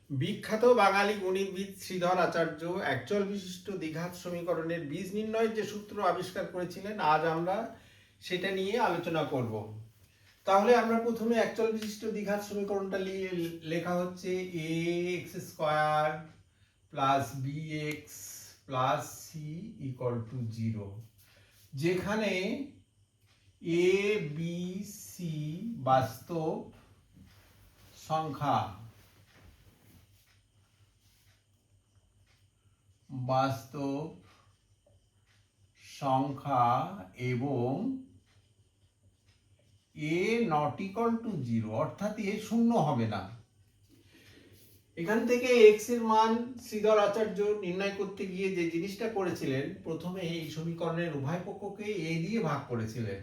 বিখ্যাত বাঙালি গণিতবিদ শ্রীধর আচার্য একচল বিশিষ্ট দ্বিঘাত সমীকরণের বীজ নির্ণয়ের যে সূত্র আবিষ্কার করেছিলেন, আজ আমরা সেটা নিয়ে আলোচনা করব। তাহলে আমরা প্রথমে একচল বিশিষ্ট দ্বিঘাত সমীকরণটা লেখা হচ্ছে A x square plus B x plus C equal to 0, যেখানে এ বি সি বাস্তব সংখ্যা এবং এ নট ইকুয়াল টু 0, অর্থাৎ এ শূন্য হবে না। এখান থেকে এক্স এর মান শ্রীধর আচার্য নির্ণয় করতে গিয়ে যে জিনিসটা করেছিলেন, প্রথমে এই সমীকরণের উভয় পক্ষকে এ দিয়ে ভাগ করেছিলেন।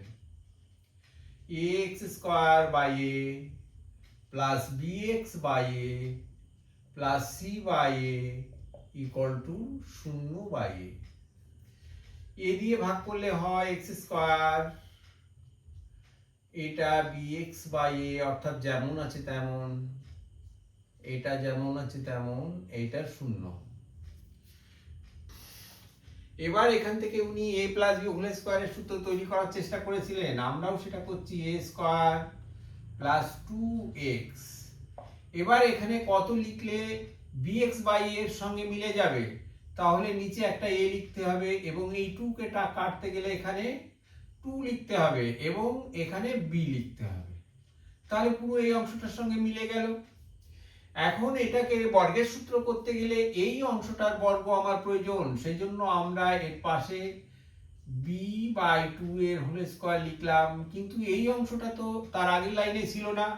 A x square by a plus B x by a plus c by a equal to 0 by a. A দিয়ে ভাগ করলে হয় এক্স স্কোয়ার, এটা bx বাই এ অর্থাৎ যেমন আছে তেমন, এটা যেমন আছে তেমন, এইটা 0। এবার এখান থেকে উনি a প্লাস বি হোল স্কোয়ারের সূত্র তৈরি করার চেষ্টা করেছিলেন, আমরাও সেটা করছি। a square plus 2x। এবার এখানে কত লিখলে bx বাই এর সঙ্গে মিলে যাবে? তাহলে নিচে একটা a লিখতে হবে এবং এই 2 কে কাটতে গেলে এখানে 2 লিখতে হবে এবং এখানে b লিখতে হবে। তাহলে পুরো এই অংশটার সঙ্গে মিলে গেল। এখন এটাকে বর্গের সূত্র করতে গেলে এই অংশটার বর্গ আমার প্রয়োজন, সেই জন্য আমরা এর পাশে b বাই 2 এর হোল স্কয়ার লিখলাম, কিন্তু এই অংশটা তো তার আগের লাইনে ছিল না,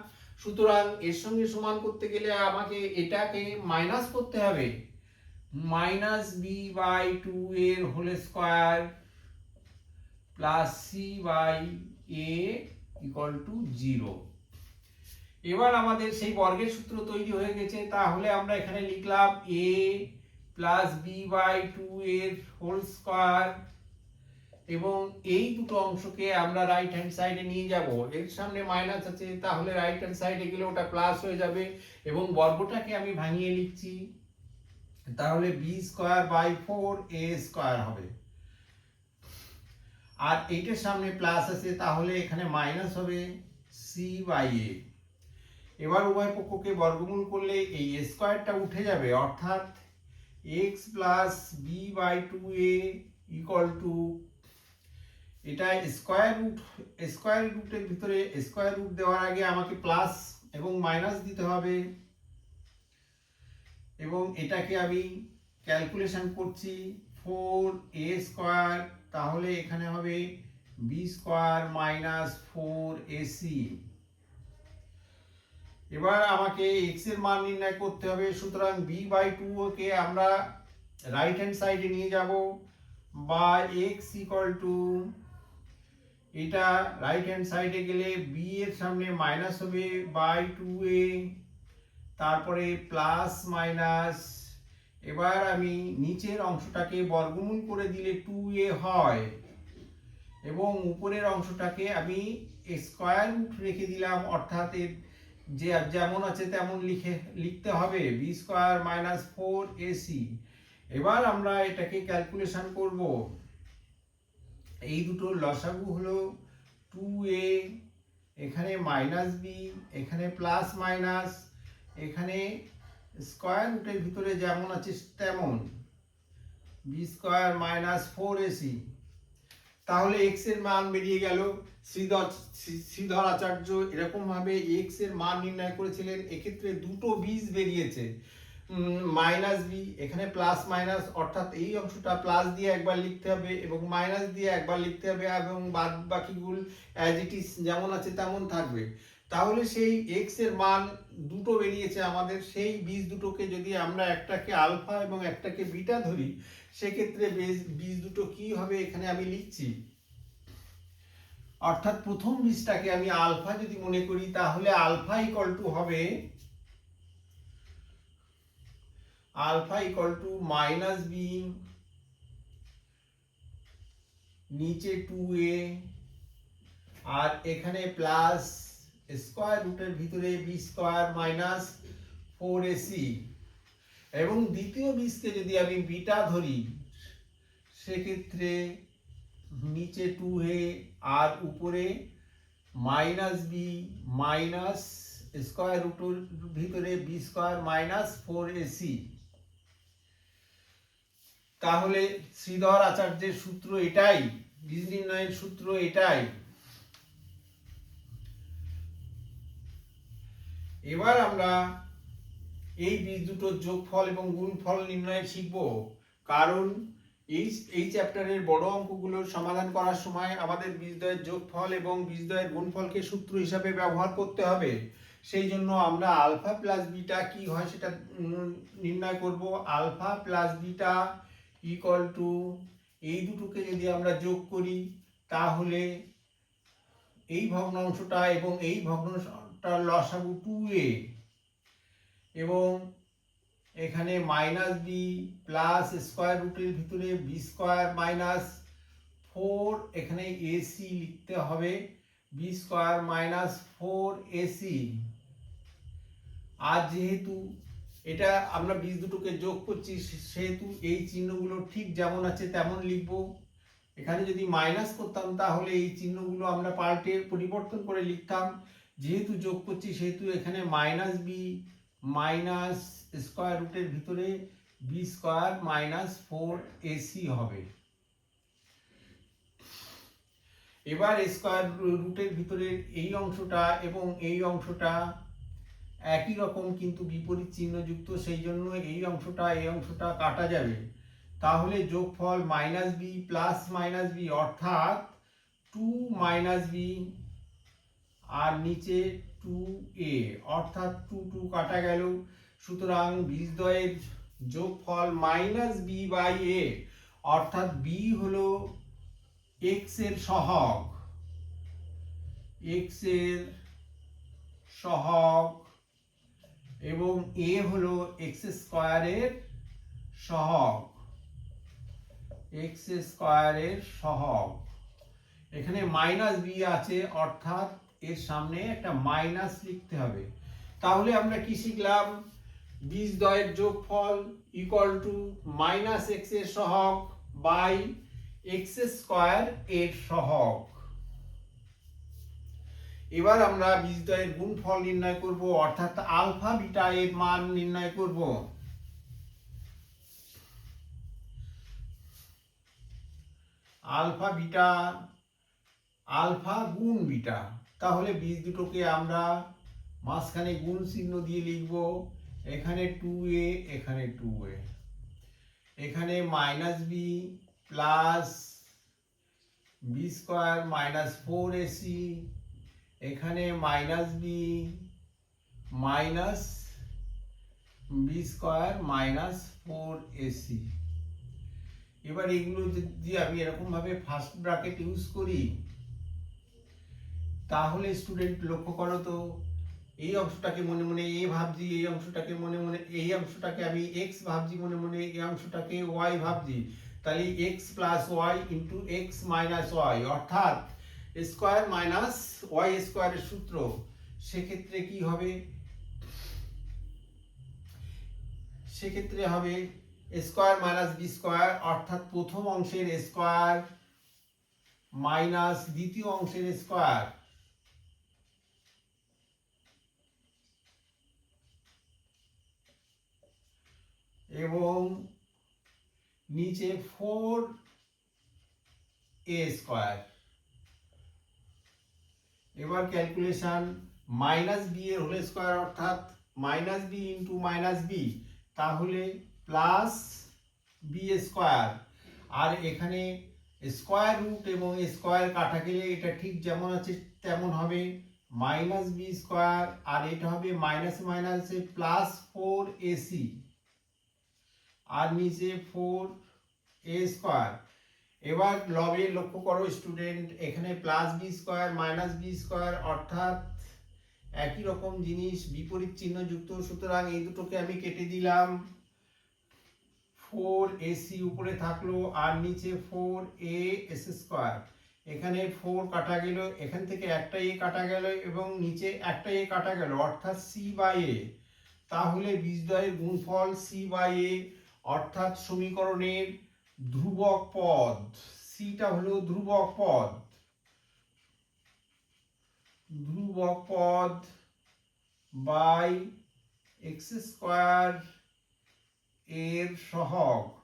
সুতরাং এর সঙ্গে সমান করতে গেলে আমাকে এটাকে মাইনাস করতে হবে। মাইনাস b বাই 2 এর whole square plus c by a equal to 0। এবার আমাদের সেই বর্গের সূত্র তৈরি হয়ে গেছে। তাহলে আমরা এখানে লিখলাম a প্লাস বি বাই 2 এর হোল স্কয়ার, এবং এই দুটো অংশকে আমরা রাইট হ্যান্ড সাইডে নিয়ে যাব। এর সামনে মাইনাস আছে, তাহলে রাইট হ্যান্ড সাইডে গেলে ওটা প্লাস হয়ে যাবে এবং বর্গটাকে আমি ভাঙিয়ে লিখছি। তাহলে b square by 4 a square হবে, আর এইটার সামনে প্লাস আছে, তাহলে এখানে মাইনাস হবে সি বাই এ। এবার উভয় পক্ষকে বর্গমূল করলে এই স্কয়ারটা উঠে যাবে, অর্থাৎ x plus b by 2a equal to, এটা স্কয়ার রুটের ভিতরে স্কয়ার রুট দেওয়ার আগে আমাকে প্লাস এবং মাইনাস দিতে হবে, এবং এটাকে আমি ক্যালকুলেশন করছি 4a স্কয়ার, তাহলে এখানে হবে b স্কয়ার মাইনাস 4ac। এবার আমাকে x এর মান নির্ণয় করতে হবে, সুতরাং b বাই 2 কে আমরা রাইট হ্যান্ড সাইডে নিয়ে যাব, বা x ইকুয়াল টু, এটা রাইট হ্যান্ড সাইডে গেলে b এর সামনে মাইনাস হবে বাই 2a, তারপরে প্লাস মাইনাস। এবার আমি নিচের অংশটাকে বর্গমূল করে দিলে 2a হয় এবং উপরের অংশটাকে আমি স্কয়ার রুট রেখে দিলাম, অর্থাৎ এর যে যেমন আছে তেমন লিখতে হবে b স্কয়ার মাইনাস 4ac। এবার আমরা এটাকে ক্যালকুলেশন করব। এই দুটোর লসাগু হলো 2a, এখানে মাইনাস b, এখানে প্লাস মাইনাস, এখানে স্কয়ার রুটের ভিতরে যেমন আছে তেমন, b স্কয়ার মাইনাস 4ac। তাহলে x এর মান বেরিয়ে গেল। শ্রীধর আচার্য এরকম ভাবে x এর মান নির্ণয় করেছিলেন। এক্ষেত্রে দুটো বীজ বেরিয়েছে, মাইনাস বি, এখানে প্লাস মাইনাস, অর্থাৎ এই অংশটা প্লাস দিয়ে একবার লিখতে হবে এবং মাইনাস দিয়ে একবার লিখতে হবে, এবং বাদ বাকিগুলো অ্যাজ ইট ইজ যেমন আছে তেমন থাকবে। তাহলে সেই x এর মান দুটো বেরিয়েছে আমাদের। সেই বীজ দুটোকে যদি আমরা একটাকে আলফা এবং একটাকে বিটা ধরি, সেক্ষেত্রে বীজ দুটো কি হবে এখানে আমি লিখছি। অর্থাৎ প্রথম বীজটাকে আমি আলফা যদি মনে করি, তাহলে আলফা ইকুয়াল টু হবে alpha equal to minus b, নিচে 2a, আর এখানে প্লাস স্কয়ার রুটের ভিতরে b স্কয়ার মাইনাস 4ac। এবং দ্বিতীয় বীজকে যদি আমি বিটা ধরি সেক্ষেত্রে নিচে 2a আর উপরে মাইনাস বি মাইনাস স্কোয়ার রুটের ভিতরে বি স্কোয়ার মাইনাস 4ac। তাহলে শ্রীধর আচার্যের সূত্র এটাই, বীজ নির্ণয়ের সূত্র এটাই। এবার আমরা এই বীজ দুটোর যোগফল এবং গুণফল নির্ণয় শিখব, কারণ এই চ্যাপ্টারের বড় অঙ্কগুলোর সমাধান করার সময় আমাদের বীজদ্বয়ের যোগফল এবং বীজদ্বয়ের গুণফলকে সূত্র হিসাবে ব্যবহার করতে হবে। সেই জন্য আমরা আলফা প্লাস বিটা কি হয় সেটা নির্ণয় করব। Alpha plus beta equal to এই দুটোকে যদি আমরা যোগ করি তাহলে এই ভগ্নাংশটা এবং এই ভগ্নাংশটার লসাগু 2a এবং এখানে মাইনাস বি প্লাস স্কোয়ার রুটের ভিতরে বি স্কোয়ার মাইনাস 4, এখানে এসি লিখতে হবে, বি স্কোয়ার মাইনাস 4ac। আর যেহেতু এটা আমরা বীজ দুটোকে যোগ করছি সেহেতু এই চিহ্নগুলো ঠিক যেমন আছে তেমন লিখব। এখানে যদি মাইনাস করতাম তাহলে এই চিহ্নগুলো আমরা পাল্টে পরিবর্তন করে লিখতাম। যেহেতু যোগ করছি সেহেতু এখানে মাইনাস বি মাইনাস স্কোয়ার রুটের ভিতরে বি স্কোয়ার মাইনাস 4ac হবে। এবার স্কোয়ার রুটের ভিতরে এই অংশটা এবং এই অংশটা একই রকম কিন্তু বিপরীত চিহ্নযুক্ত, সেই জন্য এই অংশটা কাটা যাবে। তাহলে যোগফল minus b plus minus b অর্থাৎ 2 মাইনাস বি আর নিচে 2a অর্থাৎ 2 কাটা গেল। সুতরাং বীজদ্বয়ের যোগফল মাইনাস বি বাই এ অর্থাৎ বি হলো x এর সহগ, x এর সহগ এবং a হলো x স্কয়ারের সহগ, x স্কয়ারের সহগ। এখানে মাইনাস বি আছে অর্থাৎ এর সামনে একটা মাইনাস লিখতে হবে। তাহলে আমরা কি শিখলাম? বীজদ্বয়ের যোগফল ইকুয়াল টু মাইনাস এক্স এর সহগ বাই এক্স স্কয়ার এর সহগ। এবার আমরা বীজদ্বয়ের গুণফল নির্ণয় করব, অর্থাৎ আলফা বিটা এর মান নির্ণয় করব। আলফা বিটা, আলফা গুণ বিটা। তাহলে বীজ দুটোকে আমরা মাঝখানে গুণ চিহ্ন দিয়ে লিখব। এখানে 2a এখানে 2a, এখানে minus b plus b square minus 4ac, এখানে minus b minus b square minus 4ac। এবার এগুলো যদি আমি এরকম ভাবে ফার্স্ট ব্র্যাকেট ইউজ করি তাহলে স্টুডেন্ট লক্ষ্য করো তো, এই অংশটাকে মনে মনে a ভাবছি, এই অংশটাকে মনে মনে, এই অংশটাকে আমি x ভাবছি মনে মনে, এই অংশটাকে y ভাবছি। তাহলে x plus y into x minus y অর্থাৎ স্কোয়ার মাইনাস y স্কোয়ারের সূত্র। সেক্ষেত্রে কি হবে? সেক্ষেত্রে হবে স্কোয়ার মাইনাস বি স্কোয়ার অর্থাৎ প্রথম অংশের স্কোয়ার মাইনাস দ্বিতীয় অংশের স্কোয়ার এবং নিচে 4a স্কোয়ার। এবার ক্যালকুলেশন, মাইনাস বি এর হোল স্কোয়ার অর্থাৎ minus b into minus b, তাহলে প্লাস বি স্কোয়ার। আর এখানে স্কোয়ার রুট এবং স্কোয়ার কাটা গেলে এটা ঠিক যেমন আছে তেমন হবে, মাইনাস বি স্কোয়ার আর এটা হবে মাইনাস মাইনাসে প্লাস 4ac আর নিচে 4a স্কোয়ার। এবার লবে লক্ষ্য করো স্টুডেন্ট, এখানে plus b square minus b square অর্থাৎ একই রকম জিনিস বিপরীত চিহ্ন যুক্ত। সুতরাং এই দুটোকে আমি কেটে দিলাম, 4ac উপরে থাকলো আর নিচে 4as স্কোয়ার। এখানে 4 কাটা গেল, এখান থেকে একটা a কাটা গেল এবং নিচে একটা a কাটা গেল অর্থাৎ c বাই a। তাহলে বীজদ্বয়ের গুণফল সি বাই এ, অর্থাৎ সমীকরণের ধ্রুবক পদ, সিটা হলো ধ্রুবক পদ, ধ্রুবক পদ বাই এক্স স্কোয়ার এর সহগ